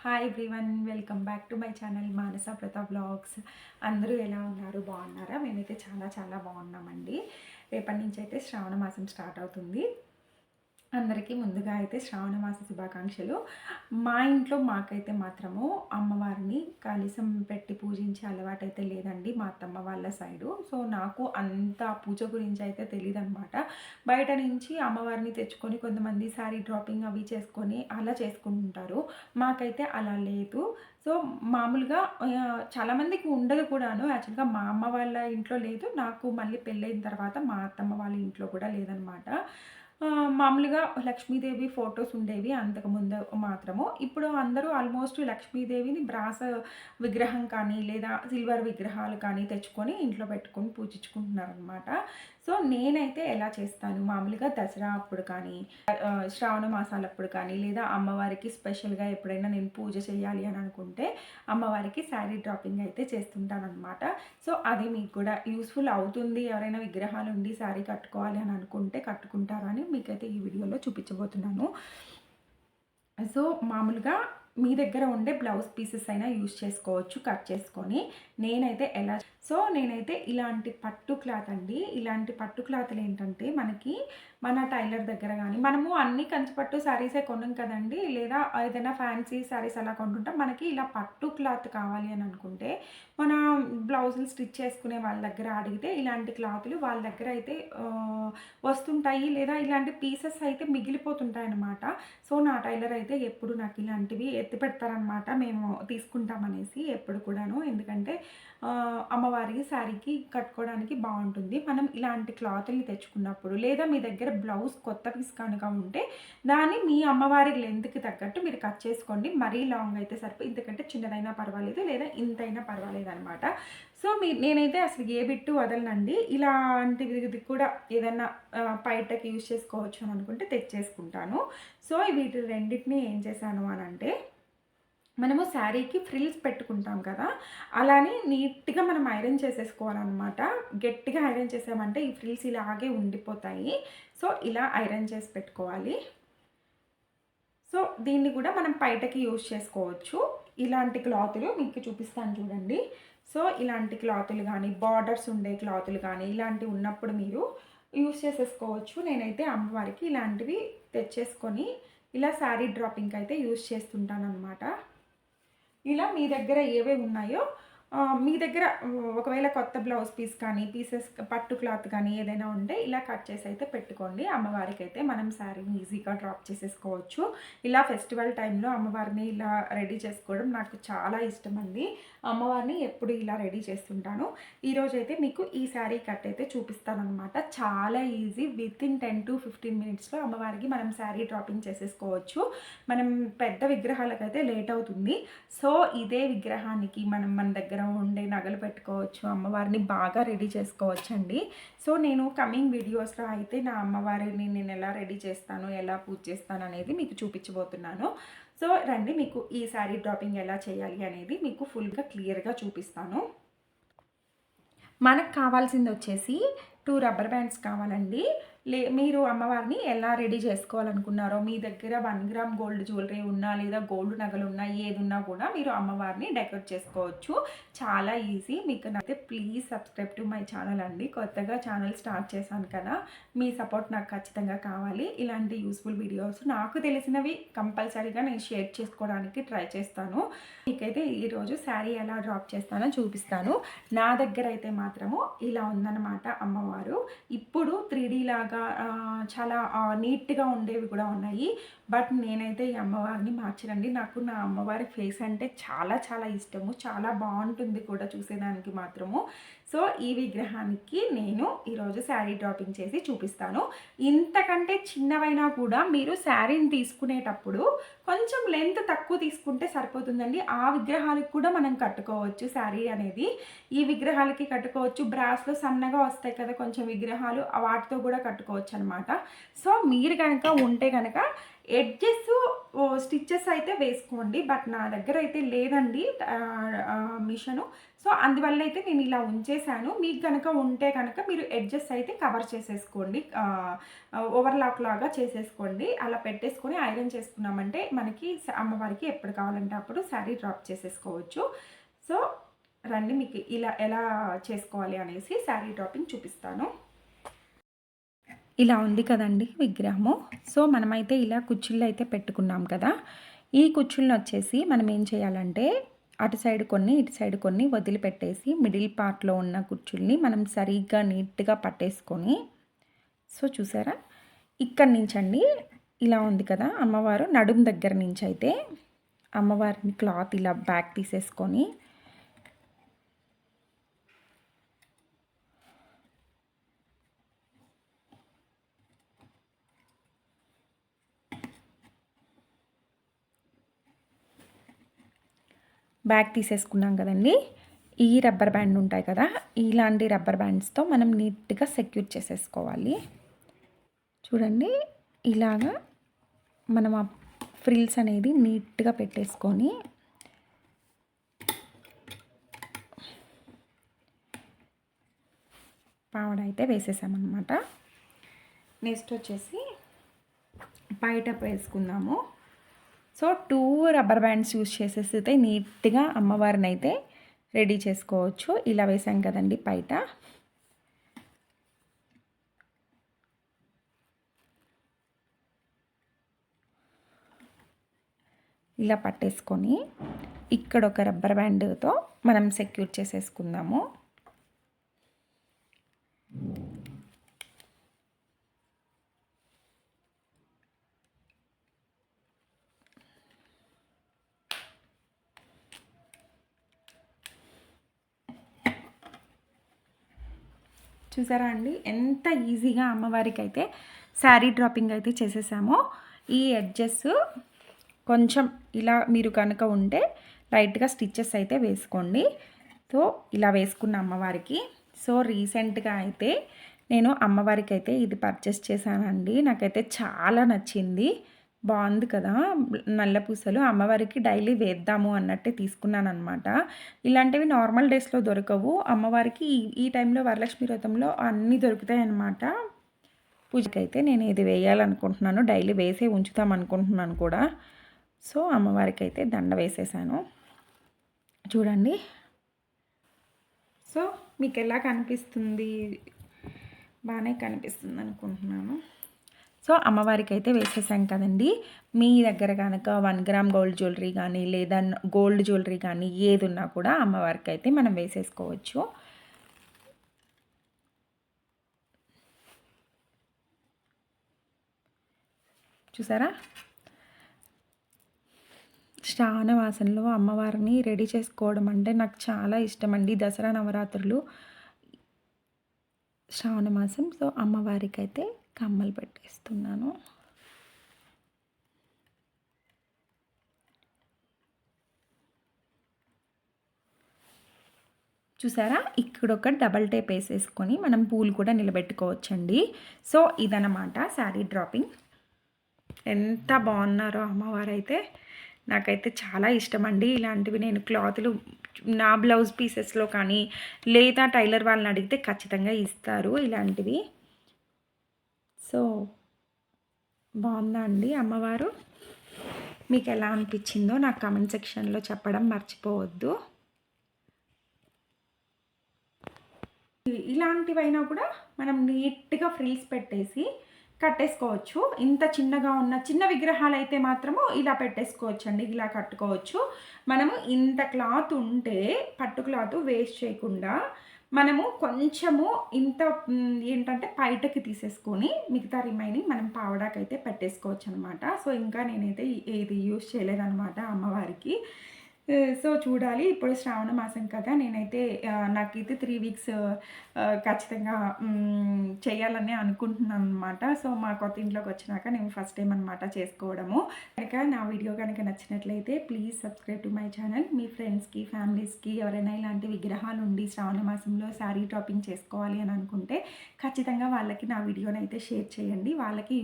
Hi everyone, welcome back to my channel Manasa Pratap blogs. అందరూ ఎలా ఉన్నారు? బాగున్నారా? మేమైతే చాలా చాలా బాగున్నామండి. రేపటి నుంచి అయితే శ్రావణ మాసం స్టార్ట్ అవుతుంది. అందరికీ ముందుగా అయితే శ్రావణ మాస శుభాకాంక్షలు. మా ఇంట్లో మాకైతే మాత్రము అమ్మవారిని కలశం పెట్టి పూజించే అలవాటైతే లేదండి, మా అత్తమ్మ వాళ్ళ సైడు. సో నాకు అంత పూజ గురించి అయితే తెలియదు అనమాట. బయట నుంచి అమ్మవారిని తెచ్చుకొని కొంతమంది శారీ డ్రాపింగ్ అవి చేసుకొని అలా చేసుకుంటుంటారు. మాకైతే అలా లేదు. సో మామూలుగా చాలామందికి ఉండదు కూడాను. యాక్చువల్గా మా అమ్మ వాళ్ళ ఇంట్లో లేదు, నాకు మళ్ళీ పెళ్ళైన తర్వాత మా అత్తమ్మ వాళ్ళ ఇంట్లో కూడా లేదనమాట. మామూలుగా లక్ష్మీదేవి ఫొటోస్ ఉండేవి అంతకుముందు మాత్రము. ఇప్పుడు అందరూ ఆల్మోస్ట్ లక్ష్మీదేవిని బ్రాస్ విగ్రహం కానీ లేదా సిల్వర్ విగ్రహాలు కానీ తెచ్చుకొని ఇంట్లో పెట్టుకొని పూజించుకుంటున్నారనమాట. సో నేనైతే ఎలా చేస్తాను, మామూలుగా దసరా అప్పుడు కానీ శ్రావణ మాసాలప్పుడు కానీ లేదా అమ్మవారికి స్పెషల్గా ఎప్పుడైనా నేను పూజ చేయాలి అని అనుకుంటే అమ్మవారికి శారీ డ్రాపింగ్ అయితే చేస్తుంటానమాట. సో అది మీకు కూడా యూస్ఫుల్ అవుతుంది. ఎవరైనా విగ్రహాలు ఉండి శారీ కట్టుకోవాలి అని అనుకుంటే కట్టుకుంటారా అని మీకైతే ఈ వీడియోలో చూపించబోతున్నాను. సో మామూలుగా మీ దగ్గర ఉండే బ్లౌజ్ పీసెస్ అయినా యూజ్ చేసుకోవచ్చు కట్ చేసుకొని. నేనైతే ఇలాంటి పట్టు క్లాత్ అండి. ఇలాంటి పట్టు క్లాత్లు ఏంటంటే మనకి మన టైలర్ దగ్గర కానీ మనము అన్ని కంచిపట్టు శారీసే కొనం కదండి, లేదా ఏదైనా ఫ్యాన్సీ శారీస్ అలా కొంటుంటాం. మనకి ఇలా పట్టు క్లాత్ కావాలి అని అనుకుంటే మన బ్లౌజులు స్టిచ్ చేసుకునే వాళ్ళ దగ్గర అడిగితే ఇలాంటి క్లాతులు వాళ్ళ దగ్గర అయితే వస్తుంటాయి, లేదా ఇలాంటి పీసెస్ అయితే మిగిలిపోతుంటాయి అన్నమాట. సో నా టైలర్ అయితే ఎప్పుడు నాకు ఇలాంటివి ఎత్తి పెడతారనమాట, మేము తీసుకుంటామనేసి ఎప్పుడు కూడాను. ఎందుకంటే అమ్మవారికి శారీకి కట్టుకోవడానికి బాగుంటుంది. మనం ఇలాంటి క్లాతుల్ని తెచ్చుకున్నప్పుడు లేదా మీ దగ్గర బ్లౌజ్ కొత్త పీస్ కనుక ఉంటే దాన్ని మీ అమ్మవారి లెంత్కి తగ్గట్టు మీరు కట్ చేసుకోండి. మరీ లాంగ్ అయితే సరిపోయి, ఎందుకంటే చిన్నదైనా పర్వాలేదు లేదా ఇంతైనా పర్వాలేదు అనమాట. సో నేనైతే అసలు ఏ బిట్టు వదలనండి. ఇలాంటిది కూడా ఏదైనా బయటకి యూజ్ చేసుకోవచ్చు అని అనుకుంటే తెచ్చేసుకుంటాను. సో వీటి రెండింటిని ఏం చేశాను అని అంటే, మనము శారీకి ఫ్రిల్స్ పెట్టుకుంటాం కదా, అలానే నీట్గా మనం ఐరన్ చేసేసుకోవాలన్నమాట. గట్టిగా ఐరన్ చేసామంటే ఈ ఫ్రిల్స్ ఇలాగే ఉండిపోతాయి. సో ఇలా ఐరన్ చేసి పెట్టుకోవాలి. సో దీన్ని కూడా మనం బయటకి యూజ్ చేసుకోవచ్చు. ఇలాంటి క్లాతులు మీకు చూపిస్తాను చూడండి. సో ఇలాంటి క్లాతులు కానీ బార్డర్స్ ఉండే క్లాతులు కానీ ఇలాంటివి ఉన్నప్పుడు మీరు యూజ్ చేసేసుకోవచ్చు. నేనైతే అమ్మవారికి ఇలాంటివి తెచ్చేసుకొని ఇలా శారీ డ్రాపింగ్కి అయితే యూజ్ చేస్తుంటాను అనమాట. ఇలా మీ దగ్గర ఏవేవి ఉన్నాయో మీ దగ్గర ఒకవేళ కొత్త బ్లౌజ్ పీస్ కానీ పీసెస్ పట్టు క్లాత్ కానీ ఏదైనా ఉంటే ఇలా కట్ చేసి అయితే పెట్టుకోండి. అమ్మవారికి అయితే మనం శారీని ఈజీగా డ్రాప్ చేసేసుకోవచ్చు. ఇలా ఫెస్టివల్ టైంలో అమ్మవారిని ఇలా రెడీ చేసుకోవడం నాకు చాలా ఇష్టం అండి. అమ్మవారిని ఎప్పుడు ఇలా రెడీ చేస్తుంటాను. ఈరోజు అయితే మీకు ఈ శారీ కట్ అయితే చూపిస్తాను అనమాట. చాలా ఈజీ, విత్ ఇన్ 10 to 15 మినిట్స్లో అమ్మవారికి మనం శారీ డ్రాపింగ్ చేసేసుకోవచ్చు. మనం పెద్ద విగ్రహాలకైతే లేట్ అవుతుంది. సో ఇదే విగ్రహానికి మనం మన దగ్గర ఉండే నగలు పెట్టుకోవచ్చు, అమ్మవారిని బాగా రెడీ చేసుకోవచ్చు అండి. సో నేను కమింగ్ వీడియోస్లో అయితే నా అమ్మవారిని నేను ఎలా రెడీ చేస్తాను, ఎలా పూజ చేస్తాను అనేది మీకు చూపించబోతున్నాను. సో రండి, మీకు ఈ శారీ డ్రాపింగ్ ఎలా చేయాలి అనేది మీకు ఫుల్గా క్లియర్గా చూపిస్తాను. మనకు కావాల్సింది వచ్చేసి 2 రబ్బర్ బ్యాండ్స్ కావాలండి. మీరు అమ్మవారిని ఎలా రెడీ చేసుకోవాలనుకున్నారో, మీ దగ్గర 1 గ్రామ్ గోల్డ్ జ్యువెలరీ ఉన్నా లేదా గోల్డ్ నగలు ఉన్నా ఏది ఉన్నా కూడా మీరు అమ్మవారిని డెకరేట్ చేసుకోవచ్చు. చాలా ఈజీ. మీకు అయితే please subscribe to my channel అండి. కొత్తగా ఛానల్ స్టార్ట్ చేశాను కదా, మీ సపోర్ట్ నాకు ఖచ్చితంగా కావాలి. ఇలాంటి యూస్ఫుల్ వీడియోస్ నాకు తెలిసినవి కంపల్సరీగా నేను షేర్ చేసుకోవడానికి ట్రై చేస్తాను. మీకైతే ఈరోజు శారీ ఎలా డ్రాప్ చేస్తానో చూపిస్తాను. నా దగ్గర అయితే మాత్రము ఇలా ఉందన్నమాట అమ్మవారు. ఇప్పుడు 3D లాగా చాలా నీట్గా ఉండేవి కూడా ఉన్నాయి. బట్ నేనైతే ఈ అమ్మవారిని మార్చనండి. నాకు నా అమ్మవారి ఫేస్ అంటే చాలా చాలా ఇష్టము, చాలా బాగుంటుంది కూడా చూసేదానికి మాత్రము. సో ఈ విగ్రహానికి నేను ఈరోజు శారీ డ్రాపింగ్ చేసి చూపిస్తాను. ఇంతకంటే చిన్నవైనా కూడా మీరు శారీని తీసుకునేటప్పుడు కొంచెం లెంత్ తక్కువ తీసుకుంటే సరిపోతుందండి. ఆ విగ్రహాలకు కూడా మనం కట్టుకోవచ్చు శారీ అనేది. ఈ విగ్రహాలకి కట్టుకోవచ్చు. బ్రాస్లో సన్నగా వస్తాయి కదా కొంచెం విగ్రహాలు, వాటితో కూడా కట్టుకోవచ్చు అనమాట. సో మీరు కనుక ఉంటే కనుక ఎడ్జెస్ స్టిచెస్ అయితే వేసుకోండి. బట్ నా దగ్గర అయితే లేదండి మిషను. సో అందువల్ల అయితే నేను ఇలా ఉంచేసాను. మీకు కనుక ఉంటే కనుక మీరు ఎడ్జెస్ అయితే కవర్ చేసేసుకోండి. ఓవర్లాక్ లాగా చేసేసుకోండి. అలా పెట్టేసుకొని ఐరన్ చేసుకున్నామంటే మనకి అమ్మవారికి ఎప్పుడు కావాలంటే అప్పుడు శారీ డ్రాప్ చేసేసుకోవచ్చు. సో రండి మీకు ఇలా ఎలా చేసుకోవాలి అనేసి శారీ డ్రాపింగ్ చూపిస్తాను. ఇలా ఉంది కదండి విగ్రహము. సో మనమైతే ఇలా కుచ్చుళ్ళు అయితే పెట్టుకున్నాం కదా. ఈ కుచ్చుళ్ళని వచ్చేసి మనం ఏం చేయాలంటే అటు సైడ్ కొన్ని ఇటు సైడ్ కొన్ని వదిలిపెట్టేసి మిడిల్ పార్ట్లో ఉన్న కుచ్చుల్ని మనం సరిగ్గా నీట్గా పట్టేసుకొని, సో చూసారా ఇక్కడి నుంచండి ఇలా ఉంది కదా అమ్మవారు నడుము దగ్గర నుంచి అయితే అమ్మవారిని క్లాత్ ఇలా బ్యాక్ తీసేసుకొని బ్యాగ్ తీసేసుకున్నాం కదండి. ఈ రబ్బర్ బ్యాండ్ ఉంటాయి కదా, ఇలాంటి రబ్బర్ బ్యాండ్స్తో మనం నీట్గా సెక్యూర్ చేసేసుకోవాలి. చూడండి ఇలాగా మనం ఆ ఫ్రిల్స్ అనేది నీట్గా పెట్టేసుకొని పావడ అయితే వేసేసామన్నమాట. నెక్స్ట్ వచ్చేసి బయట వేసుకుందాము. సో 2 రబ్బర్ బ్యాండ్స్ యూజ్ చేసేసి అయితే నీట్గా అమ్మవారిని అయితే రెడీ చేసుకోవచ్చు. ఇలా వేసాం కదండి బయట. ఇలా పట్టేసుకొని ఇక్కడ ఒక రబ్బర్ బ్యాండ్తో మనం సెక్యూర్ చేసేసుకుందాము. చూసారా అండి ఎంత ఈజీగా అమ్మవారికి అయితే శారీ డ్రాపింగ్ అయితే చేసేసామో. ఈ ఎడ్జెస్ కొంచెం ఇలా మీరు కనుక ఉంటే లైట్గా స్టిచ్చెస్ అయితే వేసుకోండి. సో ఇలా వేసుకున్న అమ్మవారికి. సో రీసెంట్గా అయితే నేను అమ్మవారికి అయితే ఇది పర్చేస్ చేశానండి. నాకైతే చాలా నచ్చింది. బాగుంది కదా నల్ల పూసలు. అమ్మవారికి డైలీ వేద్దాము అన్నట్టే తీసుకున్నాను అనమాట. ఇలాంటివి నార్మల్ డేస్లో దొరకవు. అమ్మవారికి ఈ టైంలో వరలక్ష్మి వ్రతంలో అన్నీ దొరుకుతాయి అన్నమాట. పూజకైతే నేను ఇది వేయాలనుకుంటున్నాను. డైలీ వేసే ఉంచుతాం అనుకుంటున్నాను కూడా. సో అమ్మవారికి అయితే దండ వేసేసాను. చూడండి. సో మీకు ఎలా కనిపిస్తుంది? బాగానే కనిపిస్తుంది అనుకుంటున్నాను. సో అమ్మవారికి అయితే వేసేసాం కదండి. మీ దగ్గర కనుక 1 గ్రామ్ గోల్డ్ జ్యువెలరీ కానీ లేదా గోల్డ్ జ్యువెలరీ కానీ ఏది ఉన్నా కూడా అమ్మవారికి అయితే మనం వేసేసుకోవచ్చు. చూసారా శ్రావణ మాసంలో అమ్మవారిని రెడీ చేసుకోవడం అంటే నాకు చాలా ఇష్టం అండి. దసరా నవరాత్రులు శ్రావణ మాసం. సో అమ్మవారికి అయితే కమ్మలు పెట్టేస్తున్నాను. చూసారా ఇక్కడ ఒక డబల్ టేప్ వేసేసుకొని మనం పూలు కూడా నిలబెట్టుకోవచ్చండి. సో ఇదన్నమాట శారీ డ్రాపింగ్. ఎంత బాగున్నారో అమ్మవారు అయితే. నాకైతే చాలా ఇష్టం అండి ఇలాంటివి. నేను క్లాతులు నా బ్లౌజ్ పీసెస్లో కానీ లేదా టైలర్ వాళ్ళని అడిగితే ఖచ్చితంగా ఇస్తారు ఇలాంటివి. సో బాగుందా అండి అమ్మవారు? మీకు ఎలా అనిపించిందో నాకు కామెంట్ సెక్షన్లో చెప్పడం మర్చిపోవద్దు. ఇలాంటివైనా కూడా మనం నీట్గా ఫ్రిల్స్ పెట్టేసి కట్టేసుకోవచ్చు. ఇంత చిన్నగా ఉన్న చిన్న విగ్రహాలు అయితే మాత్రము ఇలా పెట్టేసుకోవచ్చు అండి. ఇలా కట్టుకోవచ్చు. మనము ఇంత క్లాత్ ఉంటే పట్టు క్లాత్ వేస్ట్ చేయకుండా మనము కొంచెము ఇంత ఏంటంటే బయటకి తీసేసుకొని మిగతా రిమైనింగ్ మనం పావడాకైతే పెట్టేసుకోవచ్చు అనమాట. సో ఇంకా నేనైతే ఇది యూజ్ చేయలేదన్నమాట అమ్మవారికి. సో చూడాలి. ఇప్పుడు శ్రావణ మాసం కదా, నేనైతే నాకైతే 3 వీక్స్ ఖచ్చితంగా చేయాలని అనుకుంటున్నాను అనమాట. సో మా కొత్త ఇంట్లోకి వచ్చినాక నేను ఫస్ట్ టైం అనమాట చేసుకోవడము. కనుక నా వీడియో కనుక నచ్చినట్లయితే please subscribe to my channel. మీ ఫ్రెండ్స్కి ఫ్యామిలీస్కి ఎవరైనా ఇలాంటి విగ్రహాలు ఉండి శ్రావణ మాసంలో శారీ టాపింగ్ చేసుకోవాలి అని అనుకుంటే ఖచ్చితంగా వాళ్ళకి నా వీడియోని అయితే షేర్ చేయండి. వాళ్ళకి